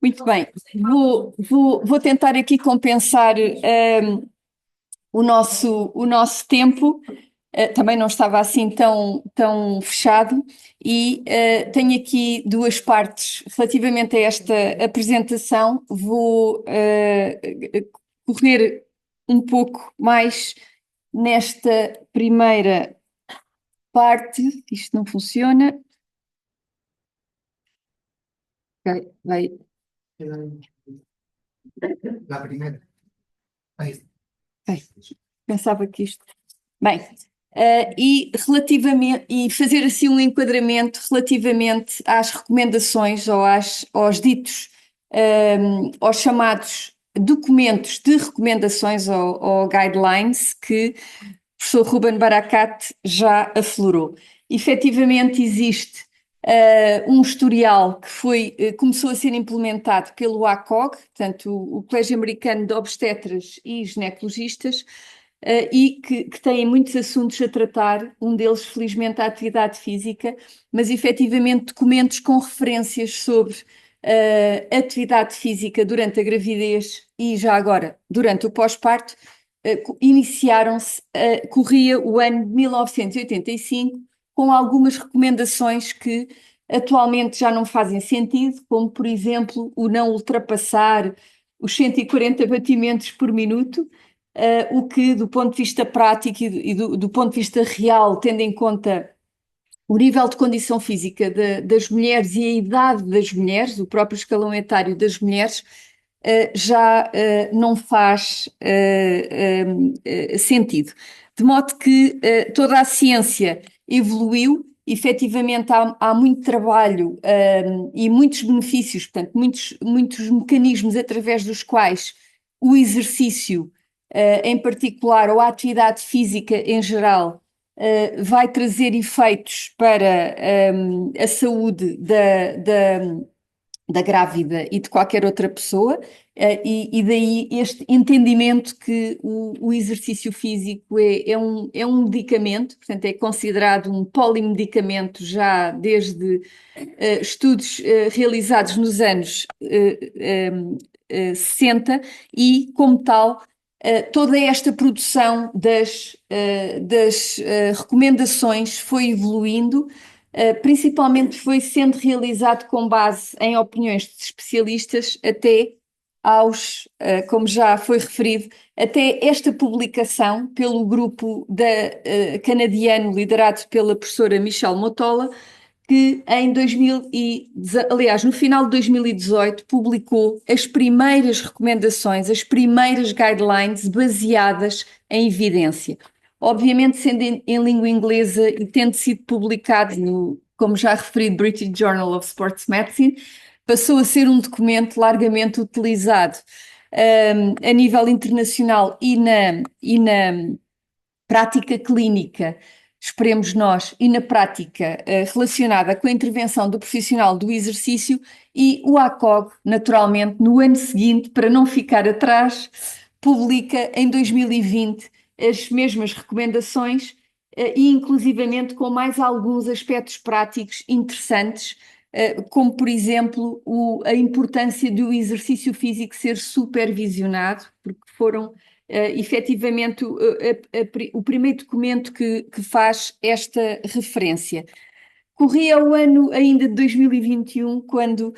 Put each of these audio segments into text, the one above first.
Muito bem, vou tentar aqui compensar o nosso tempo. Também não estava assim tão fechado e tenho aqui duas partes relativamente a esta apresentação. Vou correr um pouco mais nesta primeira parte. Isto não funciona. Ok, vai. La primera. Ahí. Ok, pensava que isto. Bem, e fazer assim um enquadramento relativamente às recomendações ou aos ditos, aos chamados documentos de recomendações ou guidelines que o professor Ruben Barakat já aflorou. Efetivamente existe um historial que começou a ser implementado pelo ACOG, portanto o Colégio Americano de Obstetras e Ginecologistas, e que têm muitos assuntos a tratar, um deles, felizmente, a atividade física, mas efetivamente documentos com referências sobre atividade física durante a gravidez e já agora durante o pós-parto, iniciaram-se, corria o ano de 1985, com algumas recomendações que atualmente já não fazem sentido, como, por exemplo, o não ultrapassar os 140 batimentos por minuto, o que, do ponto de vista prático e do ponto de vista real, tendo em conta o nível de condição física das mulheres e a idade das mulheres, o próprio escalão etário das mulheres, já não faz sentido. De modo que toda a ciência evoluiu, efetivamente há muito trabalho e muitos benefícios, portanto, muitos mecanismos através dos quais o exercício, em particular, ou a atividade física em geral, vai trazer efeitos para a saúde da grávida e de qualquer outra pessoa, e daí este entendimento que o exercício físico é um medicamento, portanto é considerado um polimedicamento já desde estudos realizados nos anos 60 e, como tal, toda esta produção das recomendações foi evoluindo. Principalmente foi sendo realizado com base em opiniões de especialistas até como já foi referido, até esta publicação pelo grupo canadiano liderado pela professora Michelle Motola, que em aliás, no final de 2018, publicou as primeiras recomendações, as primeiras guidelines baseadas em evidência. Obviamente, sendo em língua inglesa e tendo sido publicado no, como já referi, British Journal of Sports Medicine, passou a ser um documento largamente utilizado a nível internacional e na prática clínica, esperemos nós, e na prática relacionada com a intervenção do profissional do exercício, e o ACOG, naturalmente, no ano seguinte, para não ficar atrás, publica em 2020 as mesmas recomendações e inclusivamente com mais alguns aspectos práticos interessantes, como por exemplo a importância do exercício físico ser supervisionado, porque foram efetivamente o primeiro documento que faz esta referência. Corria o ano ainda de 2021, quando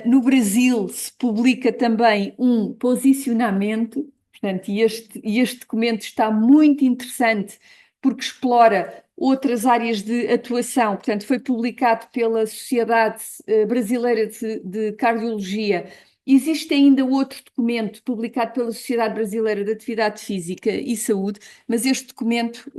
no Brasil se publica também um posicionamento, portanto, e este documento está muito interessante porque explora outras áreas de atuação, portanto, foi publicado pela Sociedade Brasileira de Cardiologia. Existe ainda outro documento publicado pela Sociedade Brasileira de Atividade Física e Saúde, mas este documento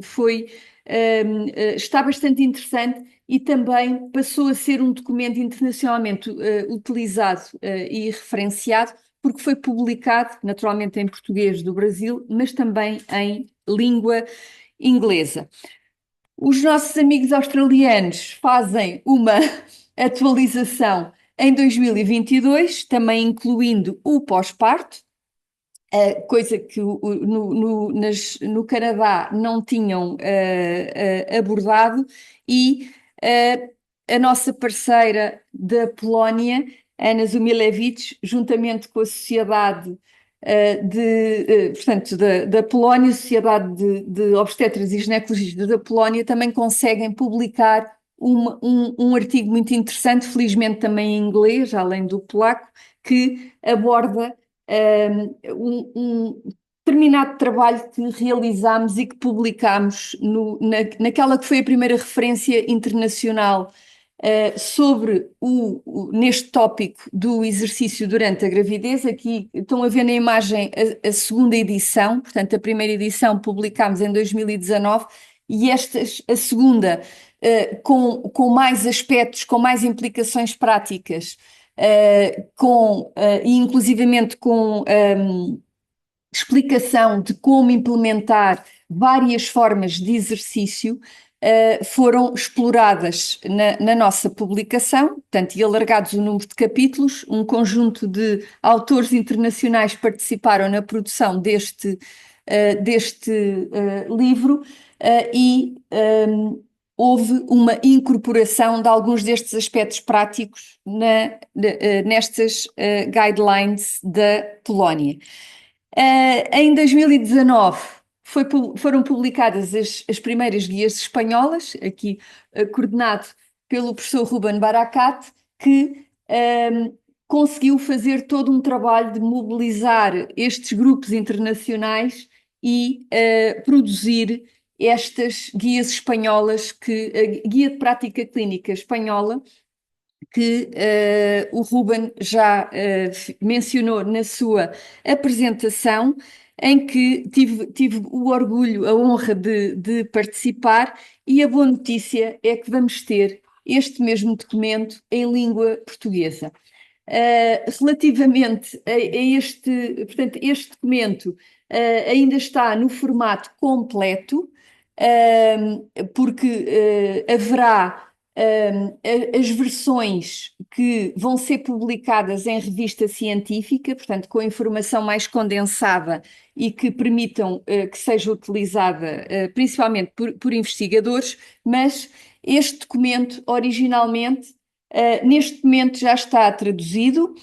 está bastante interessante e também passou a ser um documento internacionalmente utilizado e referenciado, porque foi publicado, naturalmente, em português do Brasil, mas também em língua inglesa. Os nossos amigos australianos fazem uma atualização em 2022, também incluindo o pós-parto, coisa que no Canadá não tinham abordado, e a nossa parceira da Polónia, Anna Zumilewicz, juntamente com a Sociedade portanto, da Polónia, a Sociedade de Obstetras e Ginecologistas da Polónia, também conseguem publicar um artigo muito interessante, felizmente também em inglês, além do polaco, que aborda um determinado trabalho que realizámos e que publicámos naquela que foi a primeira referência internacional sobre neste tópico do exercício durante a gravidez. Aqui estão a ver na imagem a segunda edição, portanto a primeira edição publicámos em 2019 e a segunda com mais aspectos, com mais implicações práticas, e inclusivamente com explicação de como implementar várias formas de exercício, foram exploradas na nossa publicação, portanto, e alargados o número de capítulos. Um conjunto de autores internacionais participaram na produção deste livro, e houve uma incorporação de alguns destes aspectos práticos nestas guidelines da Polónia. Em 2019 foram publicadas as primeiras guias espanholas, aqui coordenado pelo professor Ruben Barakat, que conseguiu fazer todo um trabalho de mobilizar estes grupos internacionais e produzir estas guias espanholas, a Guia de Prática Clínica Espanhola, que o Ruben já mencionou na sua apresentação, em que tive o orgulho, a honra de participar, e a boa notícia é que vamos ter este mesmo documento em língua portuguesa. Relativamente a portanto, este documento ainda está no formato completo, porque haverá as versões que vão ser publicadas em revista científica, portanto, com informação mais condensada e que permitam que seja utilizada principalmente por investigadores, mas este documento, originalmente, neste momento já está traduzido.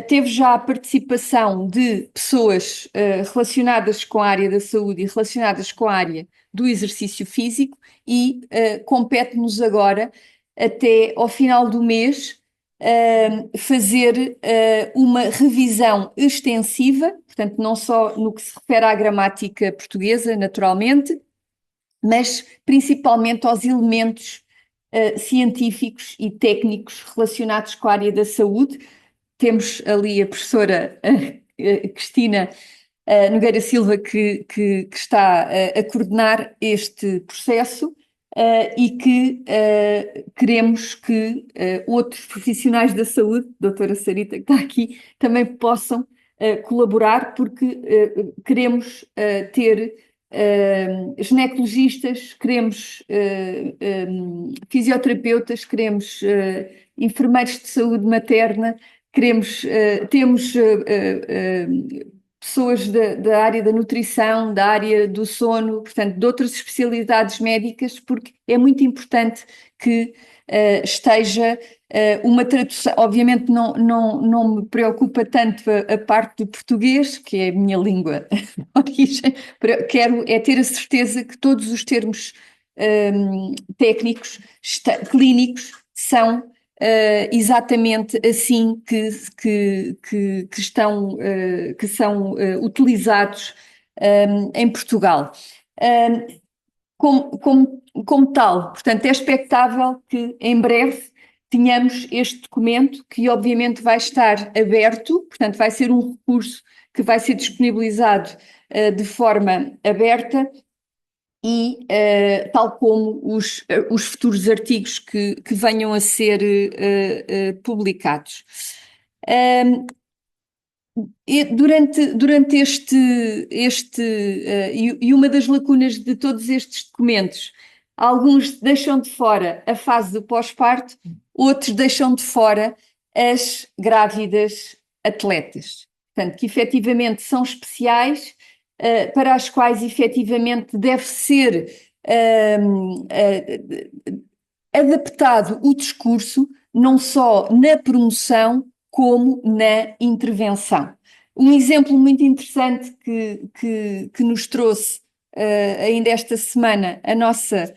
Teve já a participação de pessoas relacionadas com a área da saúde e relacionadas com a área do exercício físico, e compete-nos agora, até ao final do mês, fazer uma revisão extensiva, portanto, não só no que se refere à gramática portuguesa, naturalmente, mas principalmente aos elementos científicos e técnicos relacionados com a área da saúde. Temos ali a professora Cristina Nogueira Silva, que está a coordenar este processo, e que queremos que outros profissionais da saúde, doutora Sarita, que está aqui, também possam colaborar, porque queremos ter ginecologistas, queremos fisioterapeutas, queremos enfermeiros de saúde materna, temos pessoas da área da nutrição, da área do sono, portanto, de outras especialidades médicas, porque é muito importante que esteja uma tradução. Obviamente não me preocupa tanto a parte do português, que é a minha língua de origem. Quero ter a certeza que todos os termos técnicos, clínicos, são exatamente assim que são utilizados em Portugal. Como tal, portanto, é expectável que em breve tenhamos este documento, que obviamente vai estar aberto, portanto vai ser um recurso que vai ser disponibilizado de forma aberta, e tal como os futuros artigos que venham a ser publicados. Durante e uma das lacunas de todos estes documentos, alguns deixam de fora a fase do pós-parto, outros deixam de fora as grávidas atletas, portanto, que efetivamente são especiais, para as quais efetivamente deve ser adaptado o discurso não só na promoção como na intervenção. Um exemplo muito interessante que nos trouxe ainda esta semana a nossa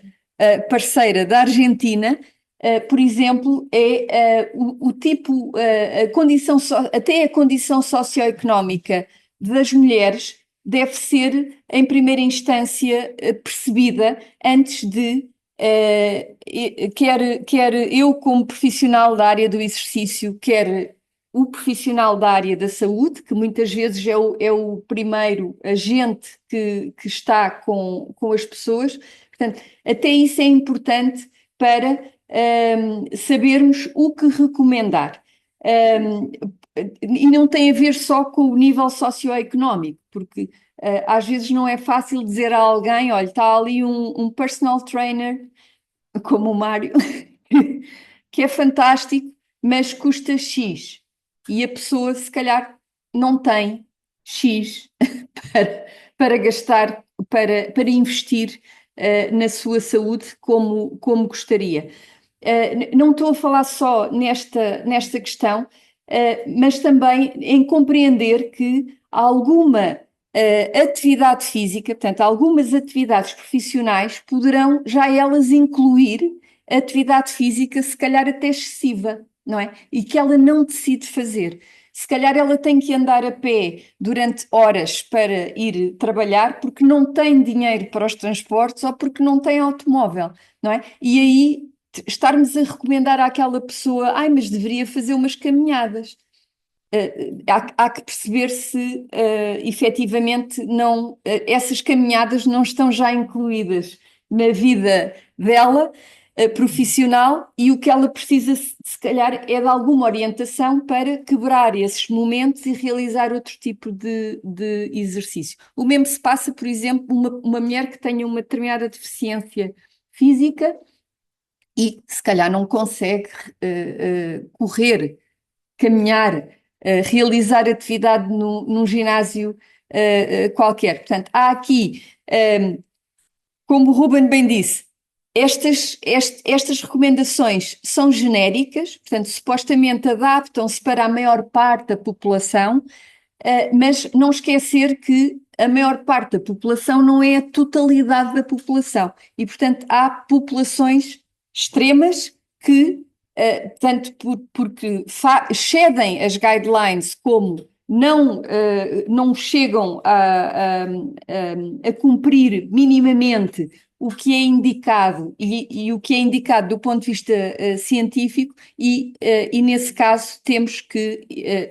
parceira da Argentina, por exemplo, é o tipo, a condição, até a condição socioeconómica das mulheres deve ser, em primeira instância, percebida antes de quer eu como profissional da área do exercício, quer o profissional da área da saúde, que muitas vezes é o primeiro agente que está com as pessoas. Portanto, até isso é importante para sabermos o que recomendar. E não tem a ver só com o nível socioeconómico, porque às vezes não é fácil dizer a alguém, olha, está ali um personal trainer, como o Mário, que é fantástico, mas custa X. E a pessoa, se calhar, não tem X para gastar, para investir na sua saúde como gostaria. Não estou a falar só nesta questão, mas também em compreender que alguma atividade física, portanto, algumas atividades profissionais poderão já elas incluir atividade física, se calhar até excessiva, não é? E que ela não decide fazer. Se calhar ela tem que andar a pé durante horas para ir trabalhar porque não tem dinheiro para os transportes ou porque não tem automóvel, não é? E aí estarmos a recomendar àquela pessoa, mas deveria fazer umas caminhadas. Há que perceber se efetivamente essas caminhadas não estão já incluídas na vida dela, profissional, e o que ela precisa, se calhar, é de alguma orientação para quebrar esses momentos e realizar outro tipo de exercício. O mesmo se passa, por exemplo, uma mulher que tenha uma determinada deficiência física e se calhar não consegue correr, caminhar, realizar atividade num ginásio qualquer. Portanto, há aqui, como o Ruben bem disse, estas recomendações são genéricas, portanto, supostamente adaptam-se para a maior parte da população, mas não esquecer que a maior parte da população não é a totalidade da população. E, portanto, há populações extremas que, tanto porque excedem as guidelines, como não chegam a cumprir minimamente o que é indicado e o que é indicado do ponto de vista científico e nesse caso temos que,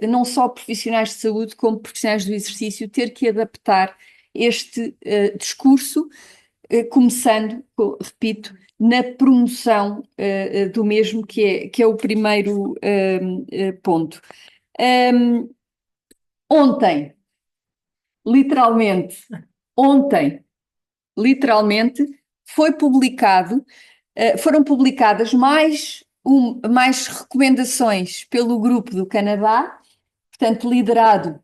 não só profissionais de saúde como profissionais do exercício, ter que adaptar este discurso, começando, repito, na promoção do mesmo, que é o primeiro ponto. Ontem, literalmente, ontem, literalmente, foram publicadas mais recomendações pelo grupo do Canadá, portanto, liderado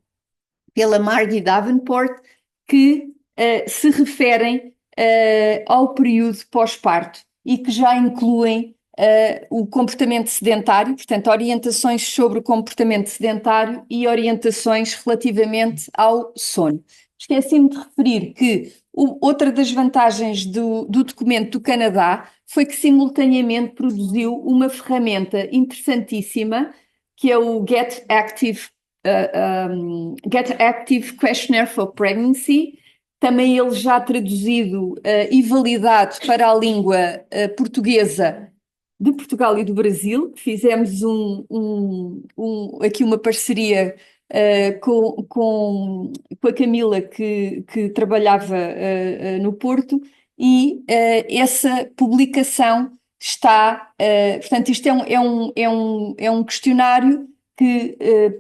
pela Margie Davenport, que se referem ao período pós-parto e que já incluem o comportamento sedentário, portanto, orientações sobre o comportamento sedentário e orientações relativamente ao sono. Esqueci-me de referir que outra das vantagens do documento do Canadá foi que simultaneamente produziu uma ferramenta interessantíssima, que é o Get Active Questionnaire for Pregnancy, também ele já traduzido e validado para a língua portuguesa de Portugal e do Brasil. Fizemos aqui uma parceria com a Camila, que trabalhava no Porto, e essa publicação está. Portanto, isto é um questionário que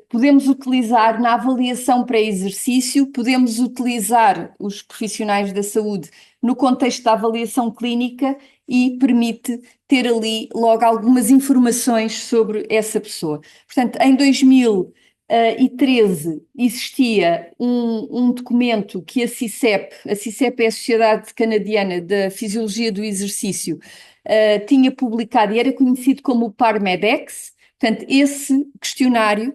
podemos utilizar na avaliação pré-exercício, podemos utilizar os profissionais da saúde no contexto da avaliação clínica e permite ter ali logo algumas informações sobre essa pessoa. Portanto, em 2013 existia um documento que a CICEP é a Sociedade Canadiana da Fisiologia do Exercício, tinha publicado e era conhecido como o PARMEDEX. Portanto, esse questionário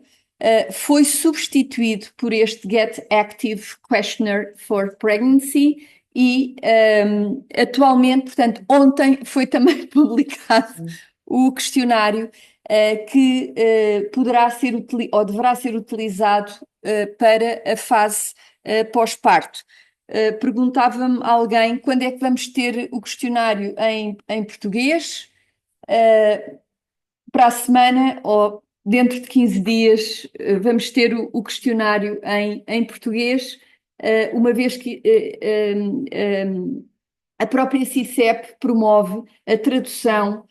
foi substituído por este Get Active Questionnaire for Pregnancy e atualmente, portanto, ontem foi também publicado o questionário que poderá ser ou deverá ser utilizado para a fase pós-parto. Perguntava-me alguém quando é que vamos ter o questionário em português, para a semana ou dentro de 15 dias vamos ter o questionário em português, uma vez que a própria CICEP promove a tradução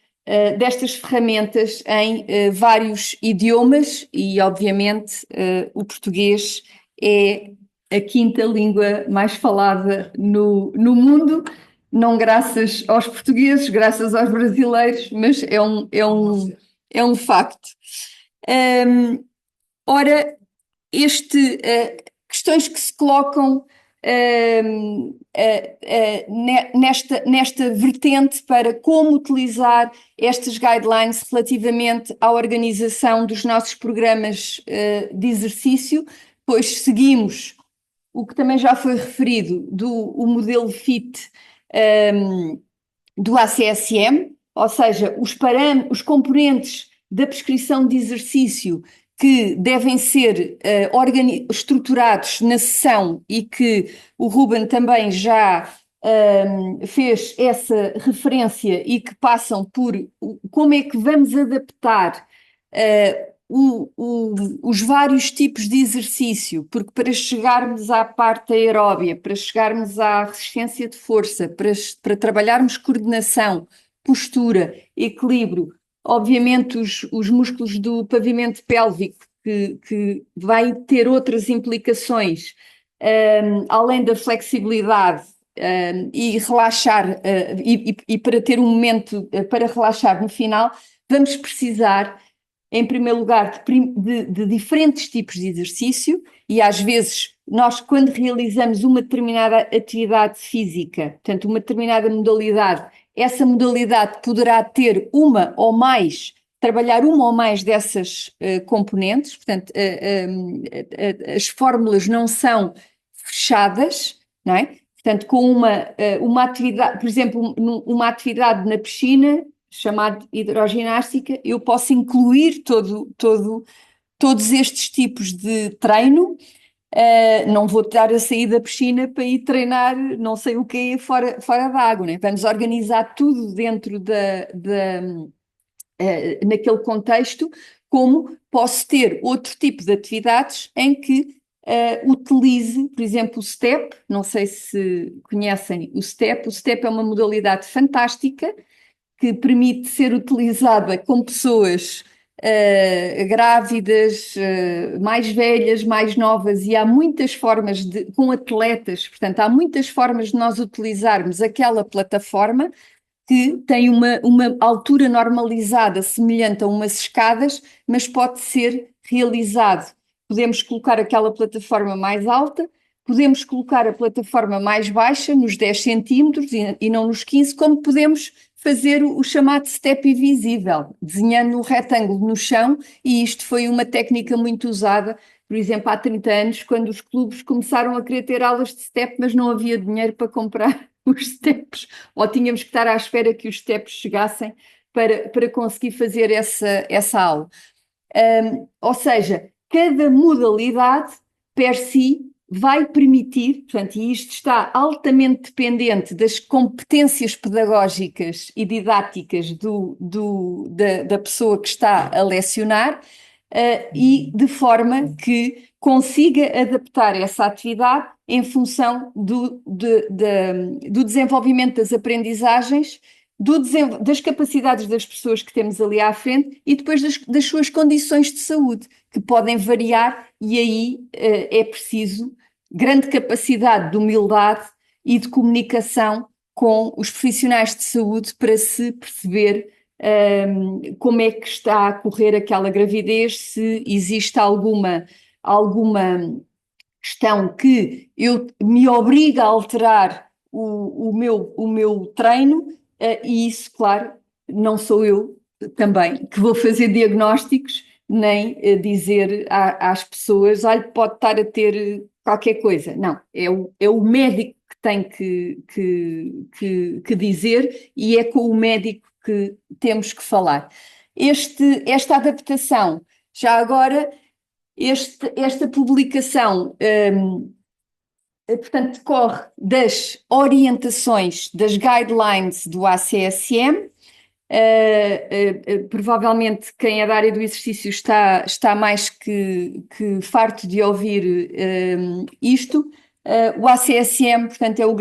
destas ferramentas em vários idiomas e, obviamente, o português é a quinta língua mais falada no mundo, não graças aos portugueses, graças aos brasileiros, mas é um facto. Ora, questões que se colocam nesta vertente para como utilizar estas guidelines relativamente à organização dos nossos programas de exercício, pois seguimos o que também já foi referido o modelo FIT do ACSM, ou seja, os componentes da prescrição de exercício que devem ser estruturados na sessão e que o Ruben também já fez essa referência e que passam por como é que vamos adaptar os vários tipos de exercício, porque para chegarmos à parte aeróbia, para chegarmos à resistência de força, para trabalharmos coordenação, postura, equilíbrio, obviamente os músculos do pavimento pélvico, que vai ter outras implicações, além da flexibilidade, e relaxar, e para ter um momento para relaxar no final, vamos precisar em primeiro lugar, de diferentes tipos de exercício, e às vezes nós, quando realizamos uma determinada atividade física, portanto, uma determinada modalidade, essa modalidade poderá ter trabalhar uma ou mais dessas componentes, portanto, as fórmulas não são fechadas, não é? Portanto, com uma atividade, por exemplo, uma atividade na piscina, chamada hidroginástica, eu posso incluir todos estes tipos de treino. Não vou estar a sair da piscina para ir treinar não sei o quê fora da água, né? Vamos organizar tudo dentro naquele contexto, como posso ter outro tipo de atividades em que utilize, por exemplo, o STEP. Não sei se conhecem o STEP. O STEP é uma modalidade fantástica que permite ser utilizada com pessoas grávidas, mais velhas, mais novas, e há muitas formas com atletas, portanto, há muitas formas de nós utilizarmos aquela plataforma que tem uma altura normalizada semelhante a umas escadas, mas pode ser realizado. Podemos colocar aquela plataforma mais alta, podemos colocar a plataforma mais baixa, nos 10 centímetros e não nos 15, como podemos fazer o chamado step invisível, desenhando um retângulo no chão, e isto foi uma técnica muito usada, por exemplo, há 30 anos, quando os clubes começaram a querer ter aulas de step, mas não havia dinheiro para comprar os steps, ou tínhamos que estar à espera que os steps chegassem para conseguir fazer essa aula. Ou seja, cada modalidade per si vai permitir, portanto, e isto está altamente dependente das competências pedagógicas e didáticas da pessoa que está a lecionar, e de forma que consiga adaptar essa atividade em função do desenvolvimento das aprendizagens, das capacidades das pessoas que temos ali à frente e depois das suas condições de saúde, que podem variar, e aí é preciso grande capacidade de humildade e de comunicação com os profissionais de saúde para se perceber como é que está a correr aquela gravidez, se existe alguma questão que me obriga a alterar o meu treino, E isso, claro, não sou eu também que vou fazer diagnósticos, nem dizer às pessoas, olha, pode estar a ter qualquer coisa. Não, é o médico que tem que dizer e é com o médico que temos que falar. Esta adaptação, já agora, esta publicação, portanto, decorre das orientações, das guidelines do ACSM. Provavelmente quem é da área do exercício está mais que farto de ouvir isto. O ACSM, portanto, é a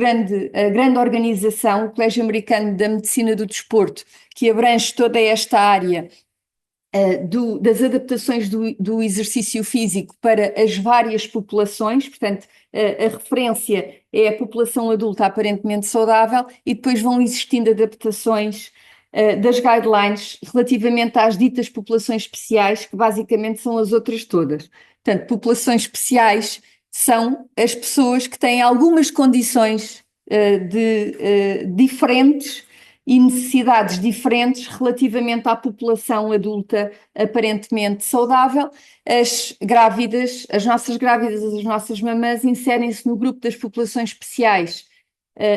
grande organização, o Colégio Americano da Medicina do Desporto, que abrange toda esta área das adaptações do exercício físico para as várias populações, portanto, a referência é a população adulta aparentemente saudável e depois vão existindo adaptações das guidelines relativamente às ditas populações especiais, que basicamente são as outras todas. Portanto, populações especiais são as pessoas que têm algumas condições diferentes e necessidades diferentes relativamente à população adulta aparentemente saudável. As grávidas, as nossas mamãs inserem-se no grupo das populações especiais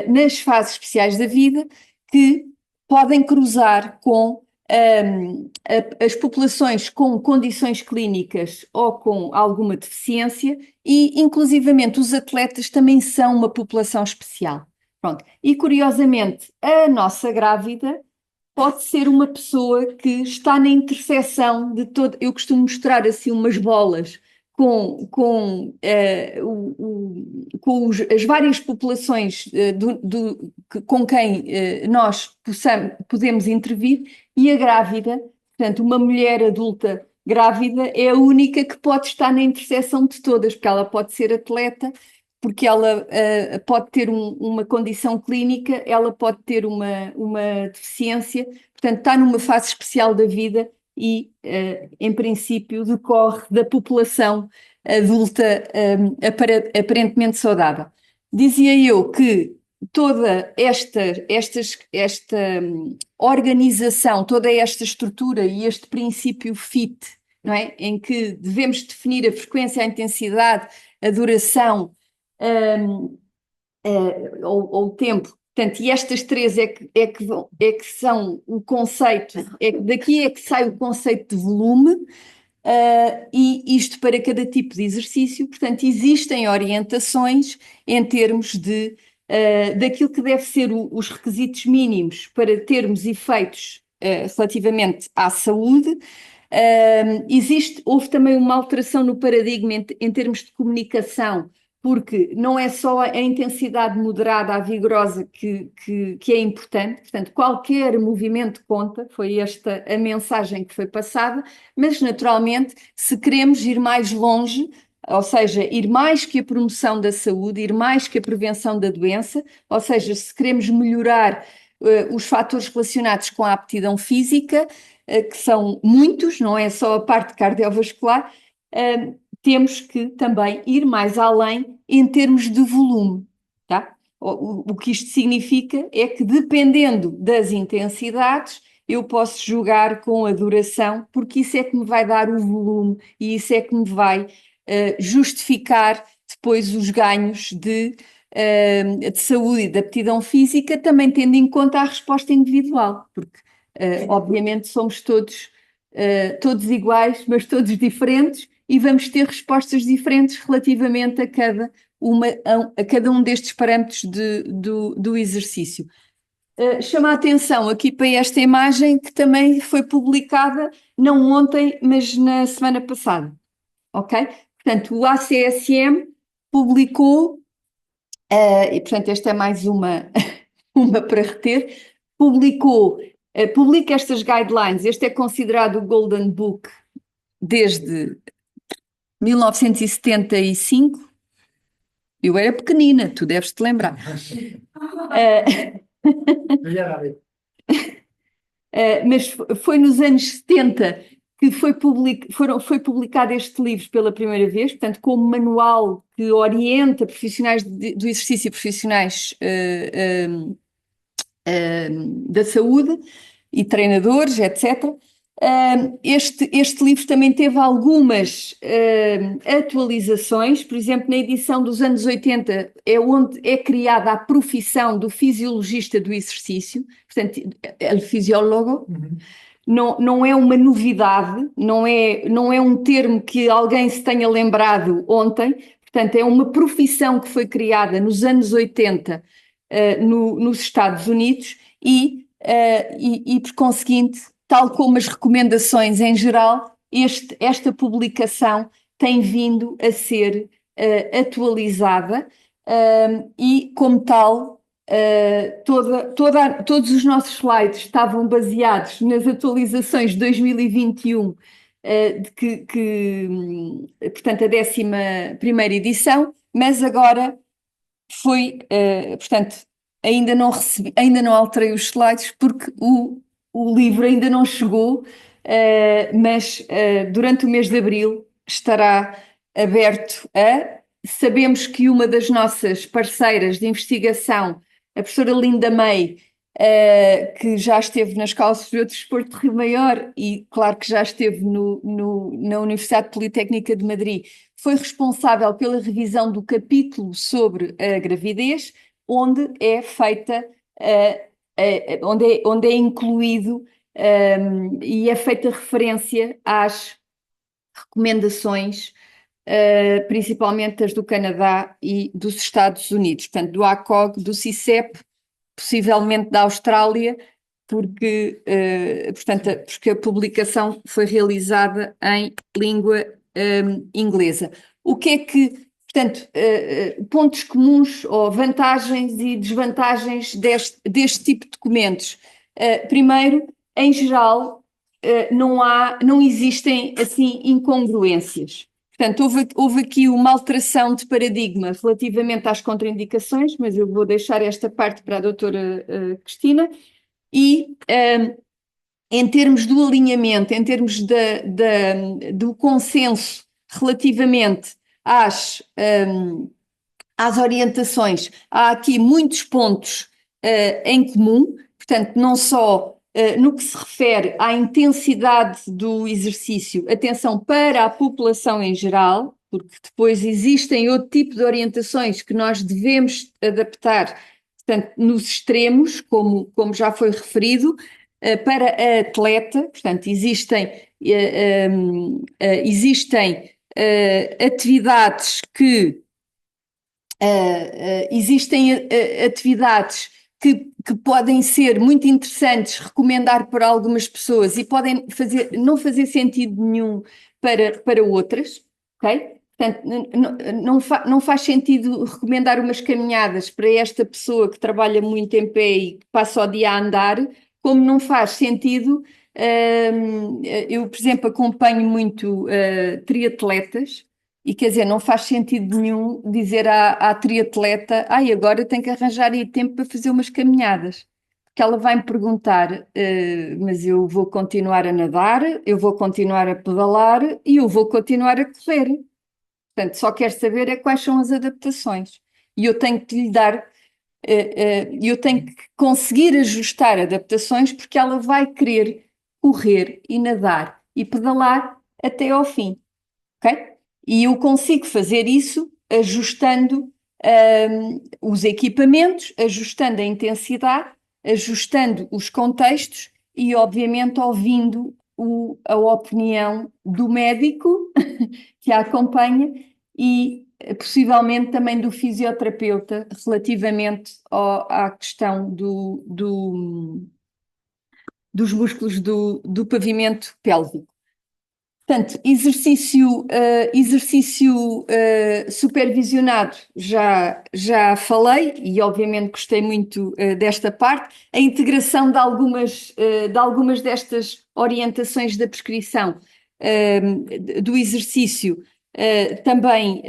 nas fases especiais da vida, que podem cruzar com as populações com condições clínicas ou com alguma deficiência e, inclusivamente, os atletas também são uma população especial. Pronto. E, curiosamente, a nossa grávida pode ser uma pessoa que está na interseção de todo. Eu costumo mostrar assim umas bolas com as várias populações com quem nós podemos intervir, e a grávida, portanto, uma mulher adulta grávida, é a única que pode estar na interseção de todas, porque ela pode ser atleta, porque ela pode ter uma condição clínica, ela pode ter uma deficiência, portanto, está numa fase especial da vida e, em princípio, decorre da população adulta aparentemente saudável. Dizia eu que toda esta organização, toda esta estrutura e este princípio FIT, não é? Em que devemos definir a frequência, a intensidade, a duração, ou o tempo. Portanto, e estas três é que são o conceito, daqui é que sai o conceito de volume, e isto para cada tipo de exercício. Portanto, existem orientações em termos daquilo que deve ser os requisitos mínimos para termos efeitos relativamente à saúde. Houve também uma alteração no paradigma em termos de comunicação, porque não é só a intensidade moderada à vigorosa que é importante, portanto, qualquer movimento conta, foi esta a mensagem que foi passada, mas naturalmente, se queremos ir mais longe, ou seja, ir mais que a promoção da saúde, ir mais que a prevenção da doença, ou seja, se queremos melhorar os fatores relacionados com a aptidão física, que são muitos, não é só a parte cardiovascular, temos que também ir mais além em termos de volume, tá? O que isto significa é que, dependendo das intensidades, eu posso jogar com a duração, porque isso é que me vai dar o volume e isso é que me vai justificar depois os ganhos de saúde e de aptidão física, também tendo em conta a resposta individual, porque obviamente somos todos iguais, mas todos diferentes, e vamos ter respostas diferentes relativamente a cada um destes parâmetros do exercício. Chama a atenção aqui para esta imagem que também foi publicada, não ontem, mas na semana passada, ok? Portanto, o ACSM publicou, e portanto esta é mais uma para reter, publica estas guidelines. Este é considerado o Golden Book desde 1975. Eu era pequenina, tu deves te lembrar. Mas foi nos anos 70 que foi publicado este livro pela primeira vez, portanto, como manual que orienta profissionais do exercício, profissionais da saúde e treinadores, etc. Este livro também teve algumas atualizações, por exemplo, na edição dos anos 80 é onde é criada a profissão do fisiologista do exercício, portanto, el fisiólogo. Não é uma novidade, não é um termo que alguém se tenha lembrado ontem, portanto, é uma profissão que foi criada nos anos 80 nos Estados Unidos e, por conseguinte, tal como as recomendações em geral, esta publicação tem vindo a ser atualizada e, como tal, todos os nossos slides estavam baseados nas atualizações de 2021, portanto, a 11ª edição, mas agora portanto, ainda não alterei os slides porque o livro ainda não chegou, mas durante o mês de abril estará aberto Sabemos que uma das nossas parceiras de investigação, a professora Linda May, que já esteve na Escola Superior de Desporto de Rio Maior e, claro, que já esteve na Universidade Politécnica de Madrid, foi responsável pela revisão do capítulo sobre a gravidez, onde é feita, onde é incluído e é feita referência às recomendações, principalmente as do Canadá e dos Estados Unidos, portanto, do ACOG, do CICEP, possivelmente da Austrália, porque a publicação foi realizada em língua inglesa. O que é que, portanto, pontos comuns ou vantagens e desvantagens deste tipo de documentos? Primeiro, em geral, não existem assim incongruências. Portanto, houve aqui uma alteração de paradigma relativamente às contraindicações, mas eu vou deixar esta parte para a doutora Cristina, e em termos do alinhamento, em termos do consenso relativamente às orientações, há aqui muitos pontos em comum, portanto, não só no que se refere à intensidade do exercício, atenção para a população em geral, porque depois existem outro tipo de orientações que nós devemos adaptar, portanto, nos extremos, como já foi referido, para a atleta, portanto, existem atividades que que podem ser muito interessantes, recomendar para algumas pessoas e podem não fazer sentido nenhum para outras, ok? Portanto, não faz sentido recomendar umas caminhadas para esta pessoa que trabalha muito em pé e que passa o dia a andar, como não faz sentido. Eu, por exemplo, acompanho muito triatletas. E quer dizer, não faz sentido nenhum dizer à triatleta, agora tem que arranjar aí tempo para fazer umas caminhadas. Porque ela vai me perguntar, mas eu vou continuar a nadar, eu vou continuar a pedalar e eu vou continuar a correr. Portanto, só quero saber quais são as adaptações. E eu tenho que lhe dar, eu tenho que conseguir ajustar adaptações porque ela vai querer correr e nadar e pedalar até ao fim. Ok? E eu consigo fazer isso ajustando os equipamentos, ajustando a intensidade, ajustando os contextos e, obviamente, ouvindo a opinião do médico que a acompanha e, possivelmente, também do fisioterapeuta relativamente à questão dos músculos do pavimento pélvico. Portanto, exercício supervisionado já falei e obviamente gostei muito desta parte. A integração de algumas destas orientações da prescrição do exercício também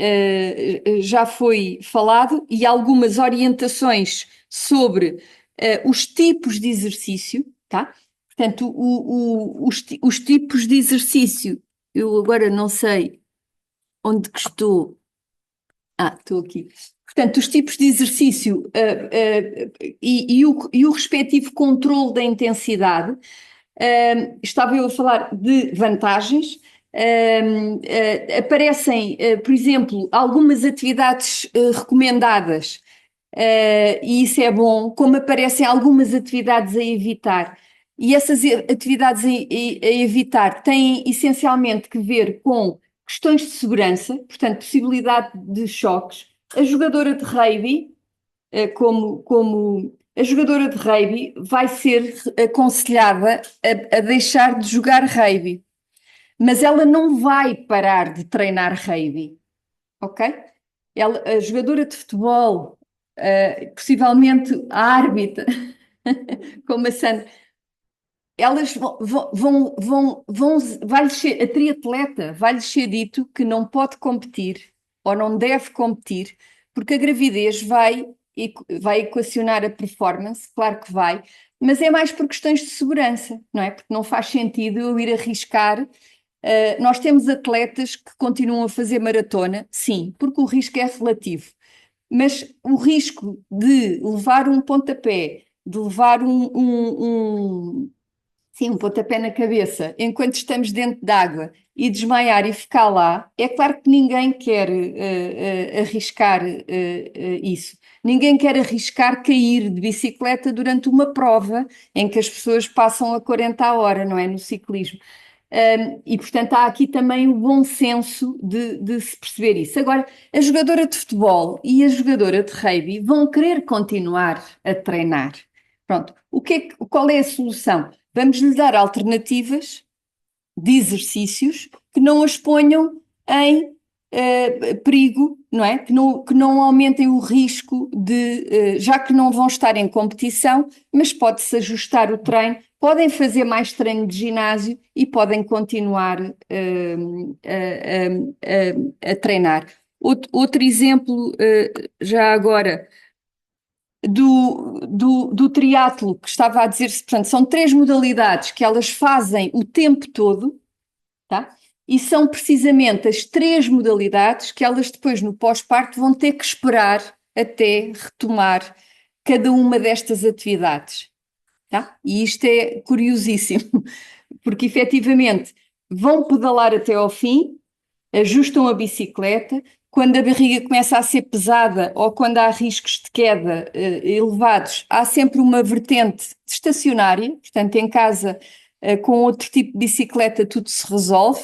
já foi falado e algumas orientações sobre os tipos de exercício, tá? Portanto, os tipos de exercício. Eu agora não sei onde que estou. Estou aqui. Portanto, os tipos de exercício e o respectivo controle da intensidade. Estava eu a falar de vantagens. Aparecem, por exemplo, algumas atividades recomendadas, e isso é bom, como aparecem algumas atividades a evitar. E essas atividades a evitar têm essencialmente que ver com questões de segurança, portanto, possibilidade de choques. A jogadora de rugby, como a jogadora de rugby vai ser aconselhada a deixar de jogar rugby, mas ela não vai parar de treinar rugby, ok? A jogadora de futebol, possivelmente a árbitra, como a Sandra, elas vai-lhes ser, a triatleta vai-lhes ser dito que não pode competir ou não deve competir, porque a gravidez vai equacionar a performance, claro que vai, mas é mais por questões de segurança, não é? Porque não faz sentido eu ir arriscar. Nós temos atletas que continuam a fazer maratona, sim, porque o risco é relativo, mas o risco de levar um pontapé, de levar sim, um pontapé na cabeça, enquanto estamos dentro d'água e desmaiar e ficar lá, é claro que ninguém quer arriscar isso. Ninguém quer arriscar cair de bicicleta durante uma prova em que as pessoas passam a 40 a hora, não é? No ciclismo. E, portanto, há aqui também o bom senso de se perceber isso. Agora, a jogadora de futebol e a jogadora de rugby vão querer continuar a treinar. Pronto, qual é a solução? Vamos lhe dar alternativas de exercícios que não as ponham em perigo, não é? Que não aumentem o risco de, já que não vão estar em competição, mas pode-se ajustar o treino, podem fazer mais treino de ginásio e podem continuar a treinar. Outro exemplo, já agora, do triatlo, que estava a dizer-se, portanto, são 3 modalidades que elas fazem o tempo todo, tá? E são precisamente as 3 modalidades que elas depois no pós-parto vão ter que esperar até retomar cada uma destas atividades, tá? E isto é curiosíssimo, porque efetivamente vão pedalar até ao fim, ajustam a bicicleta. Quando a barriga começa a ser pesada ou quando há riscos de queda elevados, há sempre uma vertente estacionária, portanto, em casa, com outro tipo de bicicleta, tudo se resolve,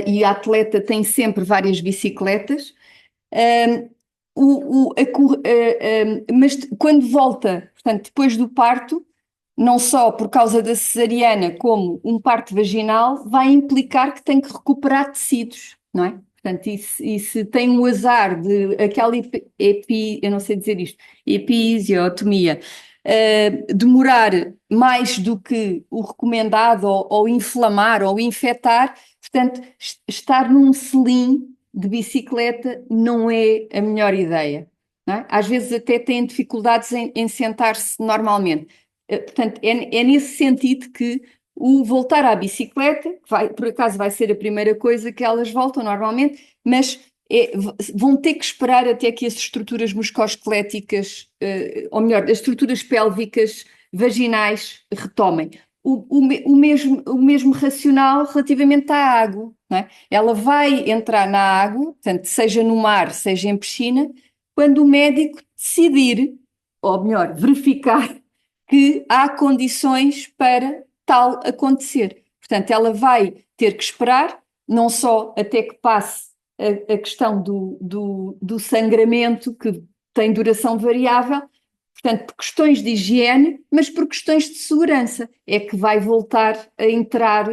e a atleta tem sempre várias bicicletas. Mas quando volta, portanto, depois do parto, não só por causa da cesariana, como um parto vaginal, vai implicar que tem que recuperar tecidos, não é? Portanto, e se tem o azar de aquela eu não sei dizer isto, episiotomia, demorar mais do que o recomendado, ou inflamar, ou infectar, portanto, estar num selim de bicicleta não é a melhor ideia, não é? Às vezes até têm dificuldades em sentar-se normalmente. Portanto, é nesse sentido que o voltar à bicicleta, por acaso vai ser a primeira coisa que elas voltam normalmente, mas vão ter que esperar até que as estruturas musculoesqueléticas, ou melhor, as estruturas pélvicas vaginais retomem. O mesmo racional relativamente à água, não é? Ela vai entrar na água, portanto, seja no mar, seja em piscina, quando o médico decidir, ou melhor, verificar que há condições para tal acontecer. Portanto, ela vai ter que esperar, não só até que passe a questão do sangramento, que tem duração variável, portanto, por questões de higiene, mas por questões de segurança, é que vai voltar a entrar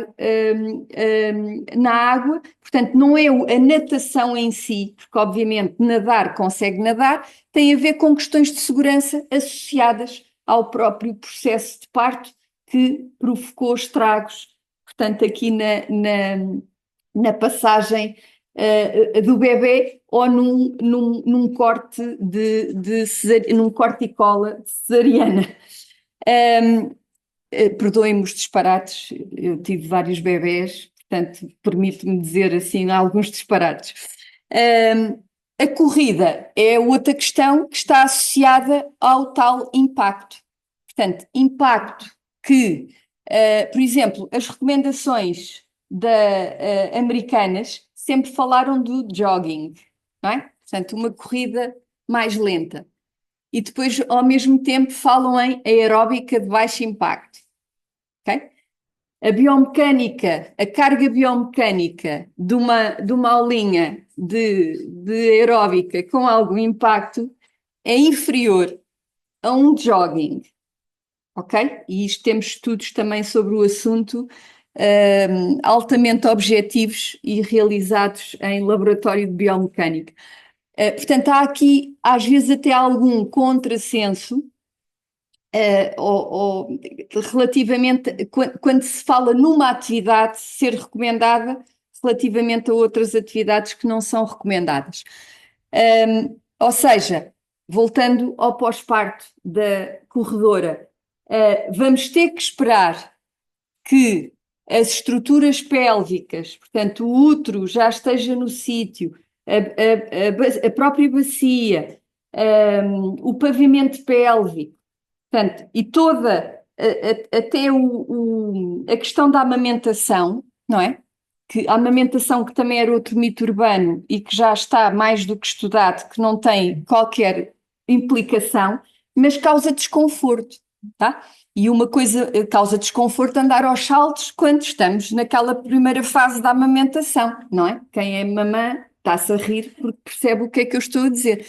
na água. Portanto, não é a natação em si, porque obviamente nadar consegue nadar, tem a ver com questões de segurança associadas ao próprio processo de parto que provocou estragos, portanto, aqui na passagem do bebê ou num corte num corte e cola cesariana. Perdoem-me os disparates, eu tive vários bebés, portanto, permito-me dizer assim alguns disparates. A corrida é outra questão que está associada ao tal impacto. Portanto, impacto que, por exemplo, as recomendações americanas sempre falaram do jogging, não é? Portanto, uma corrida mais lenta. E depois, ao mesmo tempo, falam em aeróbica de baixo impacto. Ok? A biomecânica, a carga biomecânica de uma aulinha de aeróbica com algum impacto é inferior a um jogging, ok? E isto temos estudos também sobre o assunto, altamente objetivos e realizados em laboratório de biomecânica. Portanto, há aqui, às vezes, até algum contrassenso relativamente, quando se fala numa atividade ser recomendada relativamente a outras atividades que não são recomendadas. Ou seja, voltando ao pós-parto da corredora, vamos ter que esperar que as estruturas pélvicas, portanto, o útero já esteja no sítio, a própria bacia, o pavimento pélvico, portanto, e toda, até a questão da amamentação, não é? Que a amamentação, que também era outro mito urbano e que já está mais do que estudado, que não tem qualquer implicação, mas causa desconforto, tá? E uma coisa causa desconforto andar aos saltos quando estamos naquela primeira fase da amamentação, não é? Quem é mamã está-se a rir porque percebe o que é que eu estou a dizer.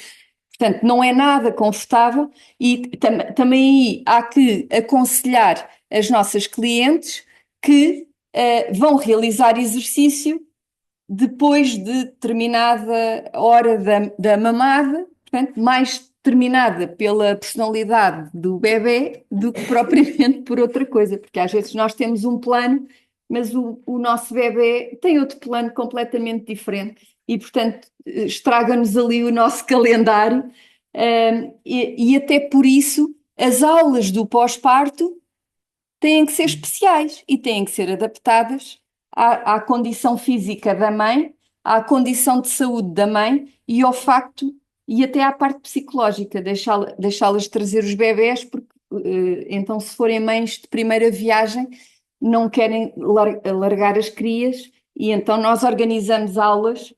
Portanto, não é nada confortável e também aí há que aconselhar as nossas clientes que vão realizar exercício depois de determinada hora da mamada, portanto, mais determinada pela personalidade do bebê do que propriamente por outra coisa, porque às vezes nós temos um plano, mas o nosso bebê tem outro plano completamente diferente e, portanto, estraga-nos ali o nosso calendário, e até por isso as aulas do pós-parto têm que ser especiais e têm que ser adaptadas à condição física da mãe, à condição de saúde da mãe e ao facto, e até à parte psicológica, deixá-las trazer os bebés, porque então, se forem mães de primeira viagem, não querem largar as crias, e então nós organizamos aulas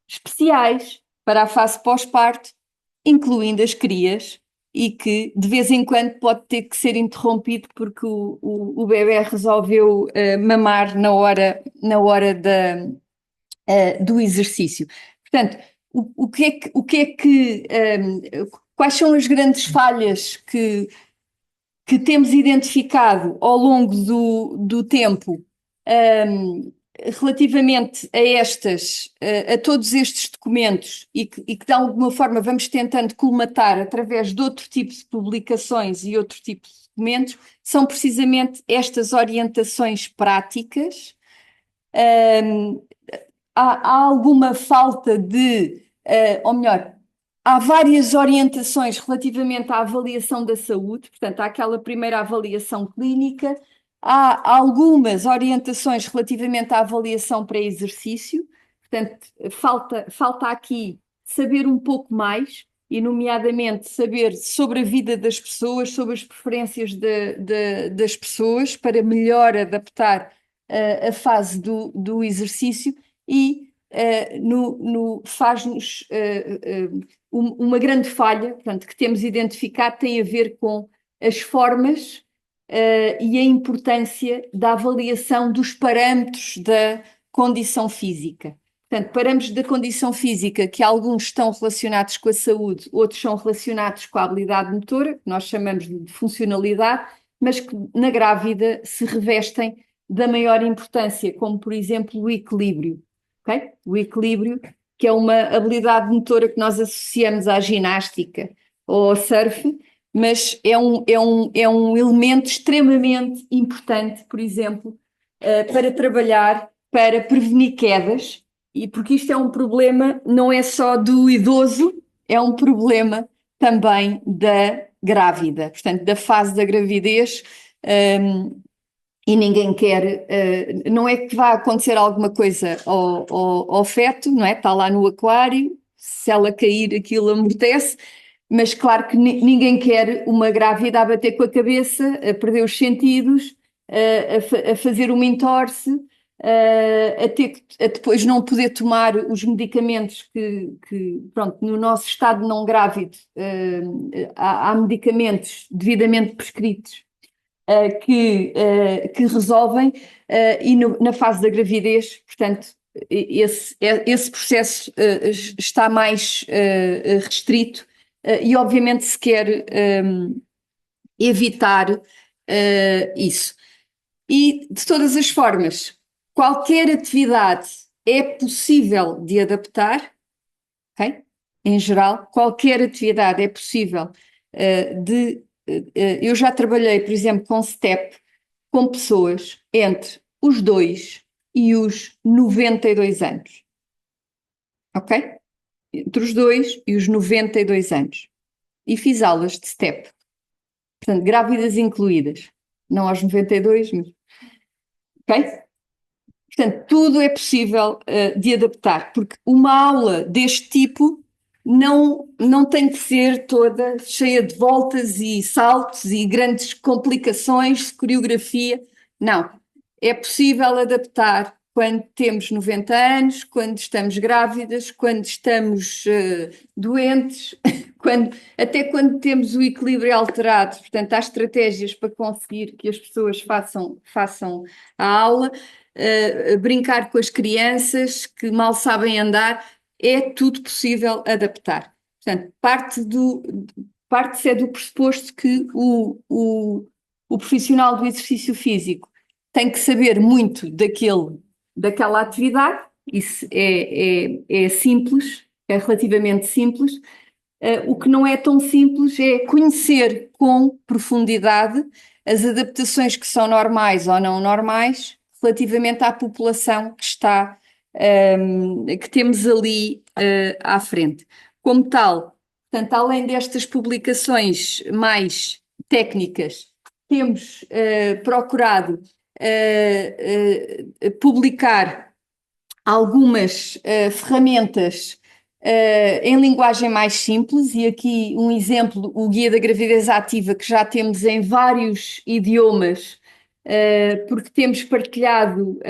especiais para a fase pós-parto, incluindo as crias, e que de vez em quando pode ter que ser interrompido porque o bebé resolveu mamar na hora do exercício. Portanto, quais são as grandes falhas que temos identificado ao longo do tempo, relativamente a todos estes documentos e que de alguma forma vamos tentando colmatar através de outro tipo de publicações e outro tipo de documentos, são precisamente estas orientações práticas. Há alguma falta ou melhor, há várias orientações relativamente à avaliação da saúde, portanto, há aquela primeira avaliação clínica, há algumas orientações relativamente à avaliação para exercício, portanto, falta aqui saber um pouco mais, e nomeadamente saber sobre a vida das pessoas, sobre as preferências das pessoas, para melhor adaptar a fase do exercício e faz-nos uma grande falha, portanto, que temos identificado, tem a ver com as formas e a importância da avaliação dos parâmetros da condição física. Portanto, parâmetros da condição física que alguns estão relacionados com a saúde, outros são relacionados com a habilidade motora, que nós chamamos de funcionalidade, mas que na grávida se revestem da maior importância, como por exemplo o equilíbrio. Okay? O equilíbrio, que é uma habilidade motora que nós associamos à ginástica ou ao surf, mas é um elemento extremamente importante, por exemplo, para trabalhar, para prevenir quedas, e porque isto é um problema não é só do idoso, é um problema também da grávida, portanto, da fase da gravidez. E ninguém quer, não é que vá acontecer alguma coisa ao feto, não é? Está lá no aquário, se ela cair aquilo amortece, mas claro que ninguém quer uma grávida a bater com a cabeça, a perder os sentidos, a fazer uma entorse, a depois não poder tomar os medicamentos pronto, no nosso estado não grávido, há medicamentos devidamente prescritos que resolvem, e na fase da gravidez, portanto, esse processo está mais restrito, e obviamente se quer evitar isso. E de todas as formas, qualquer atividade é possível de adaptar, ok? Em geral, qualquer atividade é possível eu já trabalhei, por exemplo, com STEP, com pessoas entre os 2 e os 92 anos. Ok? Entre os 2 e os 92 anos. E fiz aulas de STEP. Portanto, grávidas incluídas. Não aos 92, mas... Ok? Portanto, tudo é possível de adaptar, porque uma aula deste tipo não tem que ser toda cheia de voltas e saltos e grandes complicações de coreografia. Não. É possível adaptar quando temos 90 anos, quando estamos grávidas, quando estamos doentes, até quando temos o equilíbrio alterado. Portanto, há estratégias para conseguir que as pessoas façam a aula. Brincar com as crianças que mal sabem andar, é tudo possível adaptar. Portanto, parte-se é do pressuposto que o profissional do exercício físico tem que saber muito daquela atividade. Isso é simples, é relativamente simples. O que não é tão simples é conhecer com profundidade as adaptações que são normais ou não normais relativamente à população que temos ali à frente. Como tal, portanto, além destas publicações mais técnicas, temos procurado publicar algumas ferramentas em linguagem mais simples, e aqui um exemplo, o Guia da Gravidez Ativa, que já temos em vários idiomas, porque temos partilhado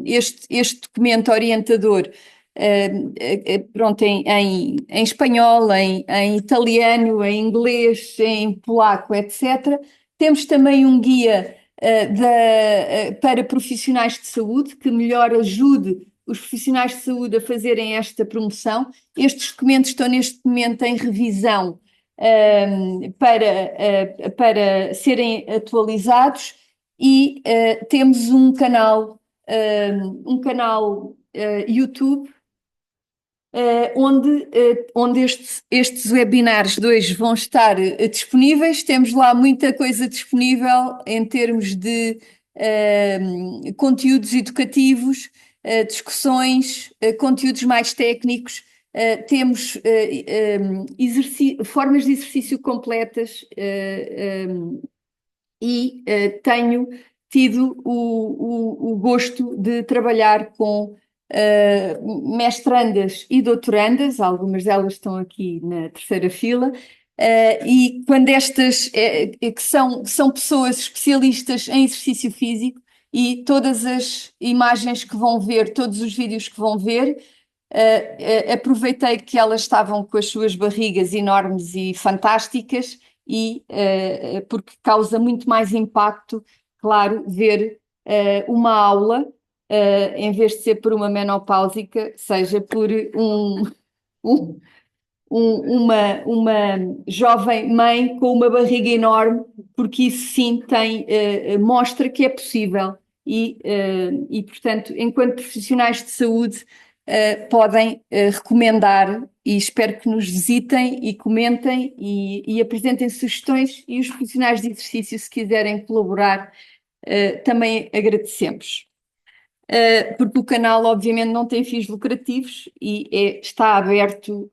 este documento orientador pronto, em espanhol, em italiano, em inglês, em polaco, etc. Temos também um guia para profissionais de saúde, que melhor ajude os profissionais de saúde a fazerem esta promoção. Estes documentos estão neste momento em revisão para serem atualizados, e temos um canal YouTube onde estes webinars 2 vão estar disponíveis. Temos lá muita coisa disponível em termos de conteúdos educativos, discussões, conteúdos mais técnicos. Temos formas de exercício completas, e tenho tido o gosto de trabalhar com mestrandas e doutorandas, algumas delas estão aqui na terceira fila, e quando estas que são pessoas especialistas em exercício físico, e todas as imagens que vão ver, todos os vídeos que vão ver, aproveitei que elas estavam com as suas barrigas enormes e fantásticas, e porque causa muito mais impacto, claro, ver uma aula, em vez de ser por uma menopáusica, seja por um- uma jovem mãe com uma barriga enorme, porque isso sim mostra que é possível, e portanto, enquanto profissionais de saúde, podem recomendar, e espero que nos visitem e comentem e apresentem sugestões, e os profissionais de exercício, se quiserem colaborar, também agradecemos. Porque o canal obviamente não tem fins lucrativos e está aberto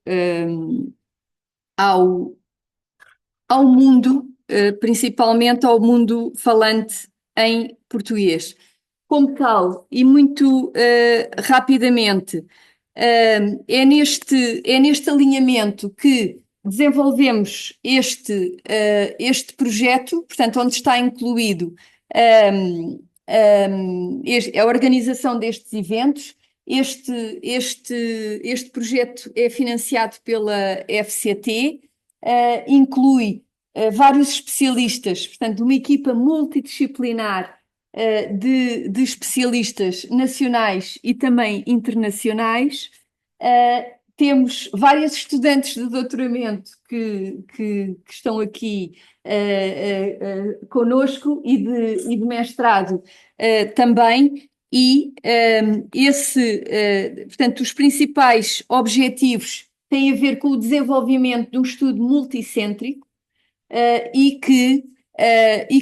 ao mundo, principalmente ao mundo falante em português. Como tal, e muito rapidamente, É neste alinhamento que desenvolvemos este projeto, portanto, onde está incluído a organização destes eventos. Este projeto é financiado pela FCT, inclui vários especialistas, portanto, uma equipa multidisciplinar de especialistas nacionais e também internacionais. Temos vários estudantes de doutoramento que estão aqui conosco e de mestrado também. E portanto, os principais objetivos têm a ver com o desenvolvimento de um estudo multicêntrico e que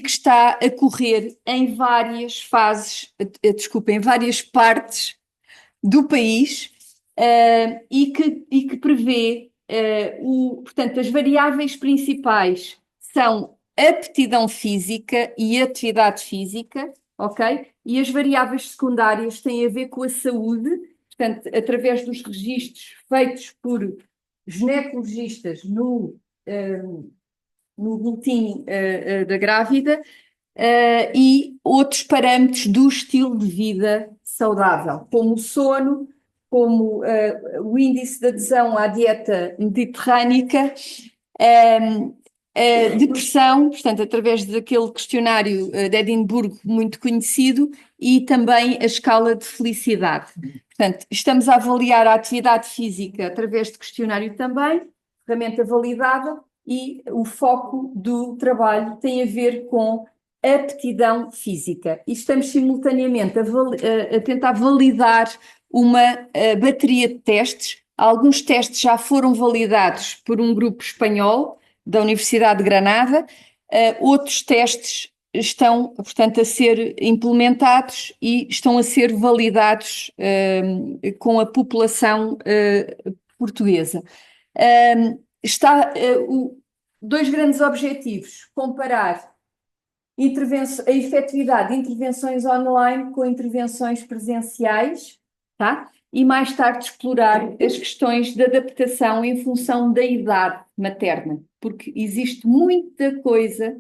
está a correr em várias fases, em várias partes do país e que prevê, portanto, as variáveis principais são aptidão física e atividade física, ok? E as variáveis secundárias têm a ver com a saúde, portanto, através dos registros feitos por ginecologistas no boletim da grávida e outros parâmetros do estilo de vida saudável, como o sono, como o índice de adesão à dieta mediterrânica, a depressão, portanto, através daquele questionário de Edimburgo muito conhecido, e também a escala de felicidade. Portanto, estamos a avaliar a atividade física através de questionário também, ferramenta validada, e o foco do trabalho tem a ver com aptidão física. E estamos simultaneamente a tentar validar uma bateria de testes. Alguns testes já foram validados por um grupo espanhol da Universidade de Granada, outros testes estão, portanto, a ser implementados e estão a ser validados com a população portuguesa. Dois grandes objetivos: comparar a efetividade de intervenções online com intervenções presenciais, tá? E mais tarde explorar as questões de adaptação em função da idade materna, porque existe muita coisa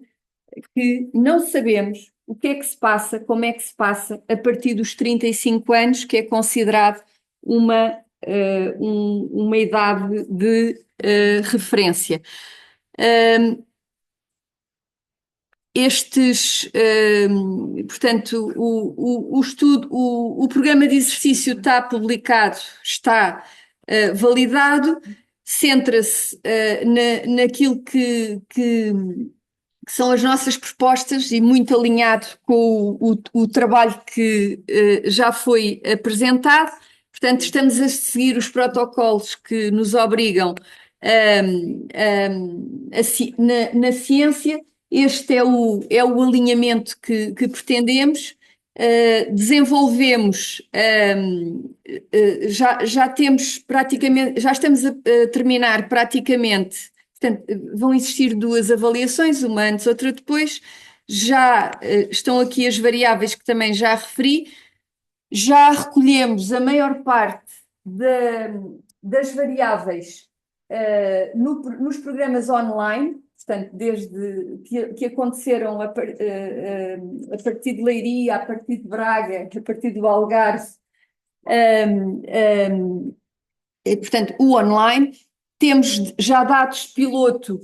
que não sabemos o que é que se passa, como é que se passa a partir dos 35 anos, que é considerado uma idade de referência. Portanto, o estudo, o programa de exercício está publicado, está validado, centra-se naquilo que são as nossas propostas e muito alinhado com o trabalho que já foi apresentado. Portanto, estamos a seguir os protocolos que nos obrigam na ciência. Este é o alinhamento que pretendemos. Desenvolvemos, já temos praticamente, já estamos a terminar praticamente. Portanto, vão existir duas avaliações, uma antes, outra depois. Já estão aqui as variáveis que também já referi. Já recolhemos a maior parte das variáveis nos programas online, portanto, desde que aconteceram a partir de Leiria, a partir de Braga, a partir do Algarve, portanto, o online. Temos já dados piloto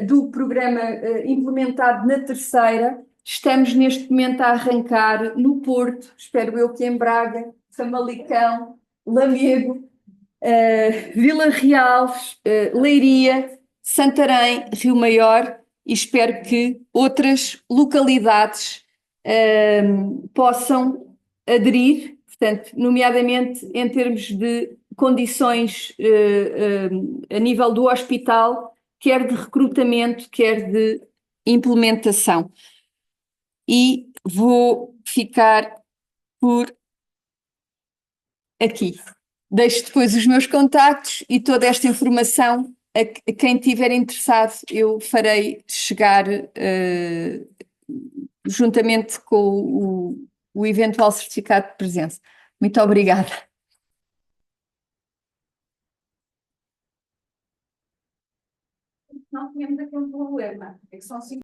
do programa implementado na terceira. Estamos neste momento a arrancar no Porto, espero eu que em Braga, Famalicão, Lamego, Vila Real, Leiria, Santarém, Rio Maior, e espero que outras localidades possam aderir, portanto, nomeadamente em termos de condições a nível do hospital, quer de recrutamento, quer de implementação. E vou ficar por aqui. Deixo depois os meus contactos e toda esta informação a quem estiver interessado, eu farei chegar juntamente com o eventual certificado de presença. Muito obrigada. problema, é que são